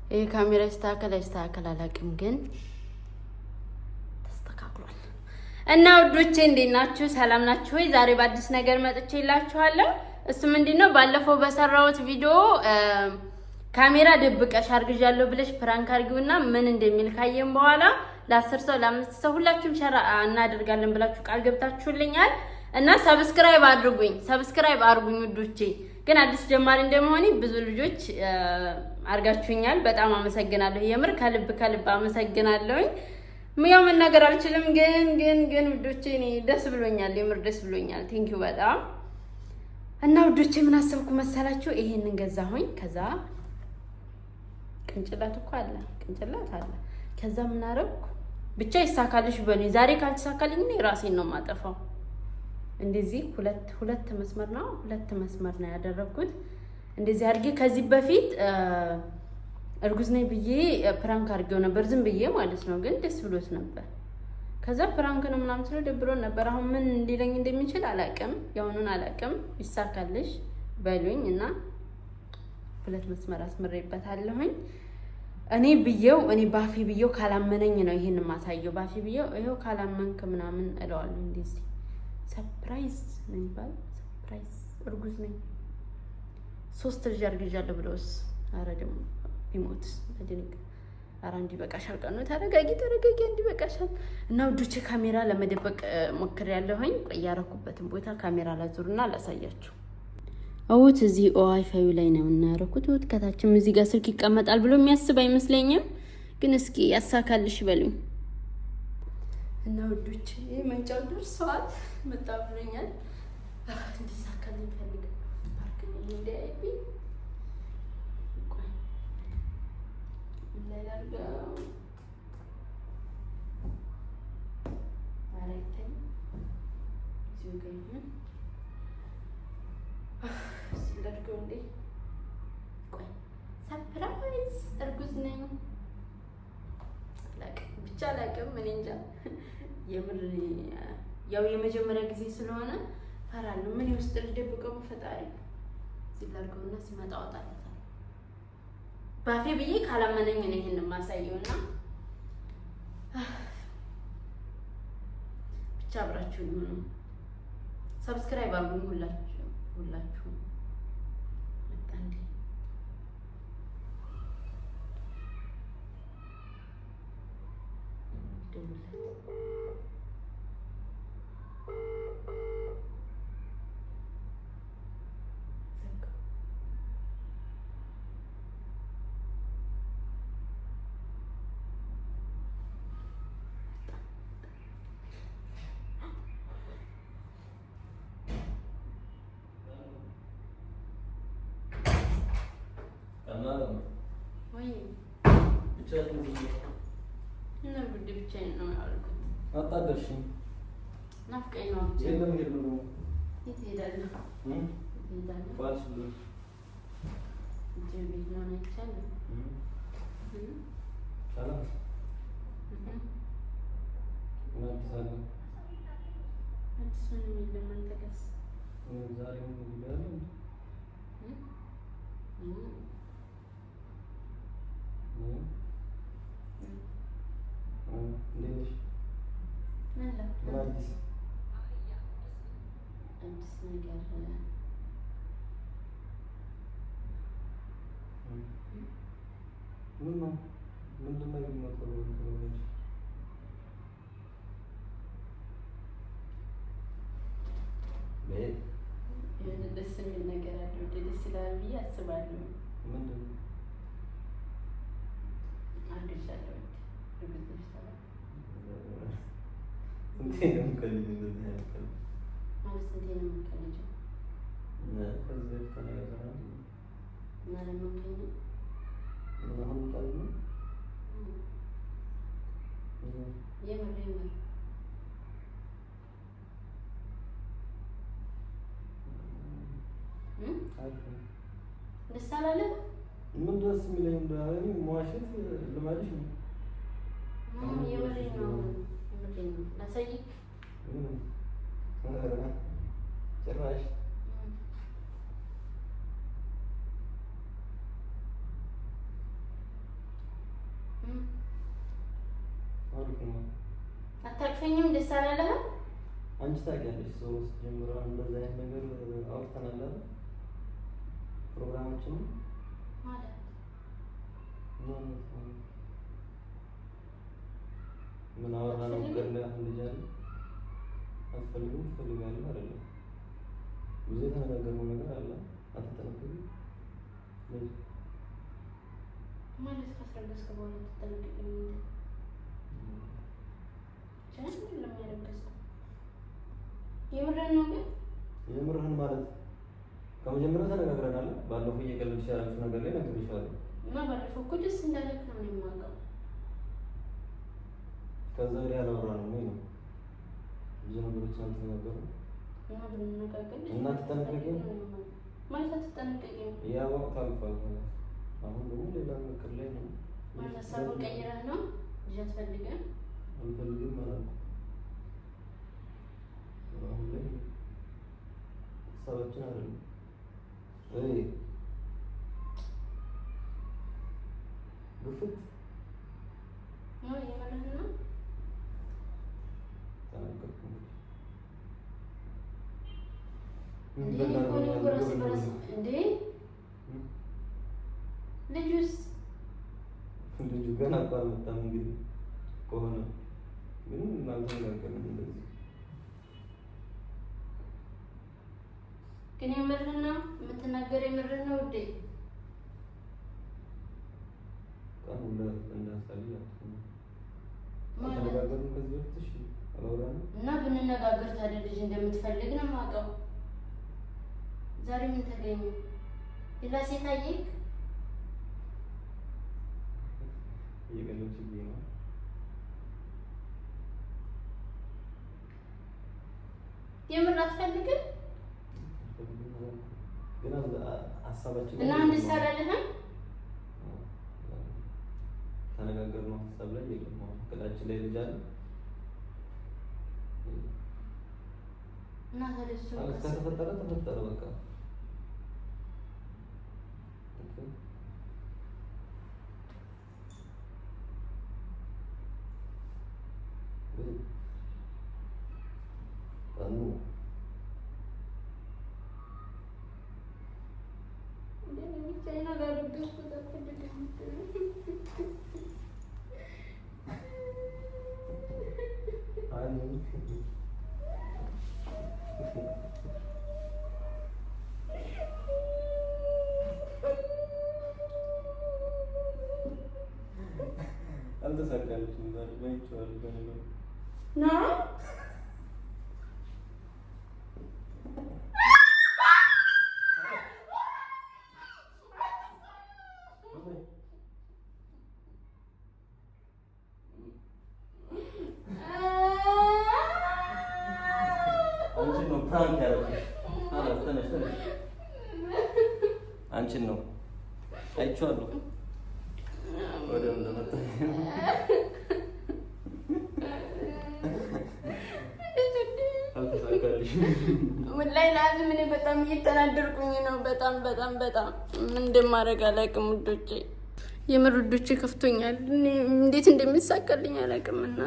ይሄ ካሜራ ይስተካከል አላውቅም፣ ግን ተስተካክሏል። እና ውዶቼ እንዴት ናችሁ? ሰላም ናችሁ ወይ? ዛሬ በአዲስ ነገር መጥቼላችኋለሁ። እሱ ምንድነው ባለፈው በሰራሁት ቪዲዮ ካሜራ ደብቀሽ አርግዣለሁ ብለሽ ፕራንክ አርጊውና ምን እንደሚል ካየን በኋላ ለ10 ሰው ለ5 ሰው ሁላችሁም ሸራ እናደርጋለን ብላችሁ ቃል ገብታችሁልኛል እና ሰብስክራይብ አድርጉኝ ውዶቼ። ግን አዲስ ጀማሪ እንደመሆኔ ብዙ ልጆች አርጋችሁኛል። በጣም አመሰግናለሁ። የምር ከልብ አመሰግናለሁኝ። ያው መናገር አልችልም፣ ግን ውዶቼ እኔ ደስ ብሎኛል። የምር ደስ ብሎኛል። ቴንኪው በጣም እና ውዶቼ ምን አሰብኩ መሰላችሁ? ይሄንን ገዛሁኝ። ከዛ ቅንጭላት አለ። ከዛ ምን አደረኩ? ብቻ ይሳካልሽ በሉኝ። ዛሬ ካልተሳካልኝ እኔ ራሴን ነው የማጠፋው። እንደዚህ ሁለት መስመር ነው ያደረኩት። እንደዚህ አድርጌ ከዚህ በፊት እርጉዝ ነኝ ብዬ ፕራንክ አድርጌው ነበር፣ ዝም ብዬ ማለት ነው። ግን ደስ ብሎት ነበር። ከዛ ፕራንክ ነው ምናምን ስለው ደብሮን ነበር። አሁን ምን እንዲለኝ እንደሚችል አላውቅም፣ ያውኑን አላውቅም። ይሳካልሽ በሉኝ እና ሁለት መስመር አስመሬበታለሁኝ። እኔ ባፊ ብዬው ካላመነኝ ነው ይሄን ማሳየው። ባፊ ብዬው ይሄው ካላመንክ ምናምን እለዋለሁ። እንደዚህ ሰርፕራይዝ ነው የሚባለው። ሰርፕራይዝ እርጉዝ ነኝ 3 ልጅ አርግዣለሁ ብለውስ፣ አረ ደግሞ ቢሞት አድንቅ። አረ እንዲበቃሻል፣ ቀኑ ተረጋጊ እንዲበቃሻል። እና ውዶቼ ካሜራ ለመደበቅ ሞክሬያለሁኝ። ቆይ ያረኩበትን ቦታ ካሜራ ላዙርና ላሳያችሁ። አውት እዚህ ዋይፋዩ ላይ ነው እናረኩት። ከታችም እዚህ ጋር ስልክ ይቀመጣል ብሎ የሚያስብ አይመስለኝም። ግን እስኪ ያሳካልሽ በሉኝ እና ውዶቼ መንጫው ደርሷል። መጣ ብሎኛል። እንዲሳካልኝ ፈልግ ፓርክ ነው እንደይቢ ቆይ ለላርጋው አረከኝ ሲውገኝ ሲላርጋው እንዴ ቆይ ሰርፕራይዝ እርጉዝ ነኝ ላቅም ምን እንጃ። የምር ያው የመጀመሪያ ጊዜ ስለሆነ ፈራለሁ። ምን ውስጥ ልደብቀው ፈጣሪ ሲላርገውና ሲመጣ አወጣለታል። ባፌ ብዬ ካላመነኝ ነው ይሄን ማሳየውና ብቻ አብራችሁ ይሁኑ። ሰብስክራይብ አድርጉኝ ሁላችሁ መጣንዴ ብቻዬን ነው ያልኩት። አጣደርሽኝ ናፍቀኝ ነው ብቻ የለም ሄድ ነው የት ሄዳለሁ ፋልስ ብሎ ጀቢ ነው አይቻልም ሰላም አዲስ ነው የለም አንተቀስ ዛሬ ምን ይላል አዲስ ነገር ምንድን ነው የሚመጣው? ደስ የሚል ነገር አለ። ደስ ይላል ብዬ አስባለሁ። ምንድን ነው አርግዣለሁ እንዴት ነው ከልጅ እንደዚህ ያልከው? ማለት እንዴት ነው ከልጅ ከዚህ ከነገር ማለት ነው አሁን ታዲያ የምር ደስ አላለህ? ምን ደስ የሚለኝ እንደሆነ መዋሸት ልማድሽ ነው። የምሬን ነው ላሳይህ ጭራሽ ነው። አታቅፈኝም? ደስ አላለህም? አንቺ ታውቂያለሽ፣ ሰው ጀምሮ እንደዛ አይነት ነገር አውርተናል አይደል? ፕሮግራማችን ማለት ምን አወራነው? ገና ልጅ አለ አትፈልግም ትፈልጋለህ አይደለም? ብዙ የተነጋገርነው ነገር አለ። አትጠነቀቅም ማለት ካስረገዝክ በኋላ ትጠነቀቅም እንዴ? ቻንስ ለሚያረገዝኩ የምርህን ነው ግን የምርህን ማለት ከመጀመሪያ ተነጋግረናል። ባለፈው እየቀለድሽ ያላችሁ ነገር ላይ ነግሬሻለሁ እና ባለፈው እኮ ደስ እንዳለክ ነው የማውቀው። ከዛ ወዲያ አላወራንም ወይ ነው ብዙ ነገሮች አልተነጋገሩ እና ብንነጋገር እና ትጠነቀቂም ማለት አትጠነቀቂም። ያ ወቅት አልፏል። አሁን ደግሞ ሌላ ምክር ላይ ነው ማለት ሀሳቡን ቀይረህ ነው ልጅ አትፈልግም? አልፈልግም ማለት አሁን ላይ ሀሳባችን አይደለም ወይ ግፍት ነው የምርህ ነው። ተናገርኩ እንዴ ልጁስ ልጁ ገና እኮ አልመጣም። እንግዲህ ከሆነ ግን አልተነጋገርንም እንደዚህ። ግን የምርህን ነው የምትናገረው? የምርህን ነው ውዴ? ተነጋገርን ከዚህ በፊት እሺ፣ አላወራንም እና ብንነጋገር ታዲያ ልጅ እንደምትፈልግ ነው የማውቀው። ዛሬ ምን ተገኘ? ሌላ ሴት አየህ? እየቀለድሽብኝ ነው። የምር አትፈልግም? ግን ሀሳባችን እና እንድትሰራልህ ተነጋገርነው ሀሳብ ላይ የለም። አሁን እቅዳችን ላይ ልጅ አለ እና ታዲያ እሱ ከተፈጠረ ተፈጠረ በቃ። አልተሳካልሽም ዛሬ ባይቼዋለሁ በነገሩ ነው። አንቺን ነው አይቼዋለሁ። ወዲያው እንደመጣ ወላሂ ላዝም እኔ በጣም እየተናደርኩኝ ነው። በጣም በጣም በጣም ምን እንደማደርግ አላውቅም ውዶቼ። የምር ውዶቼ ከፍቶኛል። እንዴት እንደሚሳካልኝ አላውቅም። እና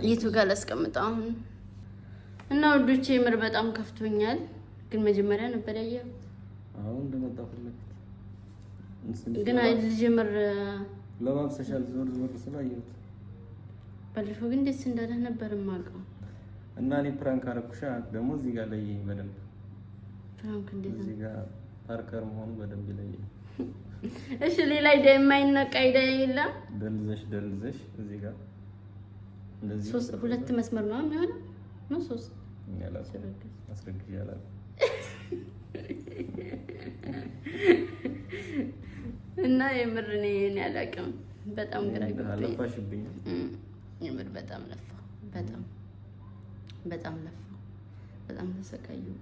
የቱ ጋር ላስቀምጠው አሁን? እና ውዶቼ የምር በጣም ከፍቶኛል። ግን መጀመሪያ ነበር ያየሁት። አሁን እንደመጣ ፈለግት ግን ልጀምር ለማብሰሻል ዞር ዞር ስላየሁት ባለፈው ግን ደስ እንዳለ ነበር የማውቀው። እና እኔ ፕራንክ አደረኩሽ ደግሞ እዚህ ጋር ላይ በደንብ ፕራንክ እንዴት ነው? እዚህ ጋር ፓርከር መሆኑ በደንብ ላይ እሺ፣ ሌላ አይዲያ የማይነቃ አይዲያ የለም? ደልዘሽ እዚህ ጋር እንደዚህ ሶስት ሁለት መስመር ነው የሚሆነው ነው ሶስት ያላስ አስረግጅ ያላል እና የምር እኔ አላውቅም። በጣም ግራ አለፋሽብኝ። የምር በጣም ለፋ በጣም ለፋ በጣም ተሰቃየሁ።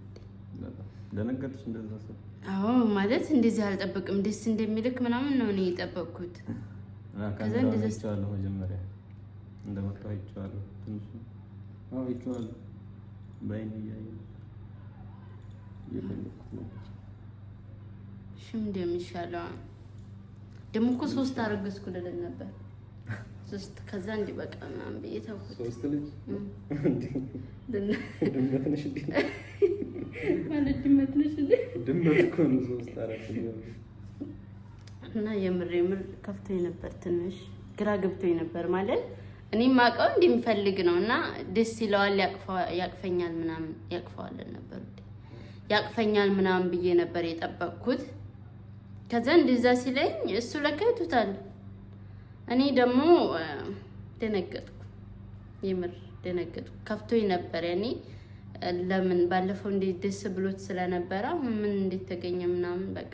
ደነገጥሽ እንደዛ ሰው? አዎ ማለት እንደዚህ አልጠብቅም። ደስ እንደሚልክ ምናምን ነው እኔ የጠበቅኩት። ከዛ እንደዚህ አይቼዋለሁ መጀመሪያ እንደመጣሁ አይቼዋለሁ። ትንሽ አይቼዋለሁ በአይኔ እያየሁ እየፈለኩት ነው። እሺ እንደሚሻለው ደግሞ እኮ 3 አረገዝኩ ልል ነበር። ሶስት ከዛ እንዲህ በቃ ምናምን ብዬ ተውኩት። ሶስት ልጅ ድመት ነሽ እንዴ? ማለት ድመት ነሽ እንዴ? ድመት እኮ ነው 3 4 ልጅ እና የምር ከፍቶኝ ነበር፣ ትንሽ ግራ ገብቶኝ ነበር። ማለት እኔም ማውቀው እንደሚፈልግ ነው እና ደስ ይለዋል፣ ያቅፈኛል ምናምን ያቅፈዋል ነበር ያቅፈኛል ምናምን ብዬ ነበር የጠበቅኩት። ከዛ እንደዛ ሲለኝ እሱ ለካ ይቱታል። እኔ ደግሞ ደነገጥኩ፣ የምር ደነገጥኩ፣ ከፍቶኝ ነበር። ያኔ ለምን ባለፈው እንዴት ደስ ብሎት ስለነበረ ምን እንዴት ተገኘ ምናምን በቃ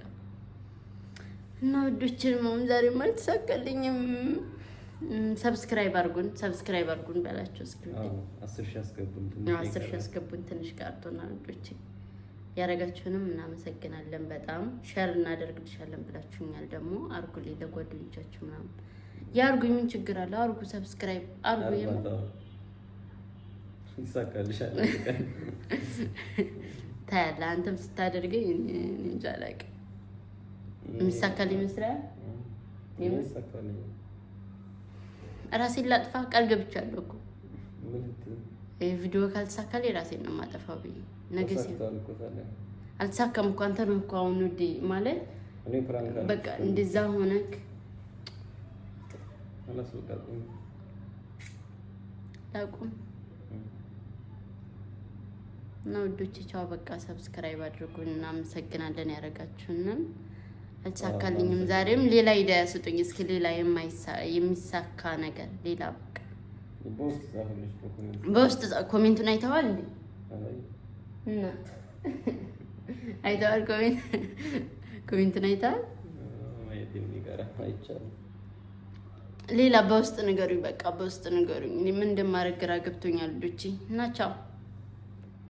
እና ወዶችን ማም ዛሬ ማለት ሳቀልኝም። ሰብስክራይብ አድርጉን በላችሁ እስኪ። 10,000 አስገቡን፣ 10,000 አስገቡን፣ ትንሽ ቀርቶናል ወዶች። ያረጋችሁንም እናመሰግናለን በጣም። ሼር እናደርግልሻለን ብላችሁኛል። ደግሞ አርጉልኝ ለጓደኞቻችሁ ምናምን ያርጉኝ። ምን ችግር አለ? አርጉ፣ ሰብስክራይብ አርጉ። ይሳካልሻል። ታያለህ አንተም ስታደርገኝ እንጃ አላውቅም። የሚሳካል ይመስላል። ይሳካልኝ። ራሴን ላጥፋ ቃል ገብቻለሁ እኮ ቪዲዮ ካልተሳካልኝ ራሴን ነው የማጠፋው ብዬ ነገ አልተሳካም እኮ አንተ ነው እኮ አሁን ውዴ ማለት በቃ እንደዛ ሆነክ ላቁም እና ውዶቼ ቻው በቃ። ሰብስክራይብ አድርጉን። እናመሰግናለን ያደረጋችሁንም። አልተሳካልኝም ዛሬም ሌላ አይዲያ ስጡኝ እስኪ፣ ሌላ የሚሳካ ነገር ሌላ በቃ በውስጥ ኮሜንቱን አይተዋል እንዴ? እና አይተዋል ኮሜንቱን አይተዋል። ሌላ በውስጥ ንገሩኝ፣ በቃ በውስጥ ንገሩኝ። ምን እንደማደርግ ግራ ገብቶኛል ልጆቼ እና ቻው።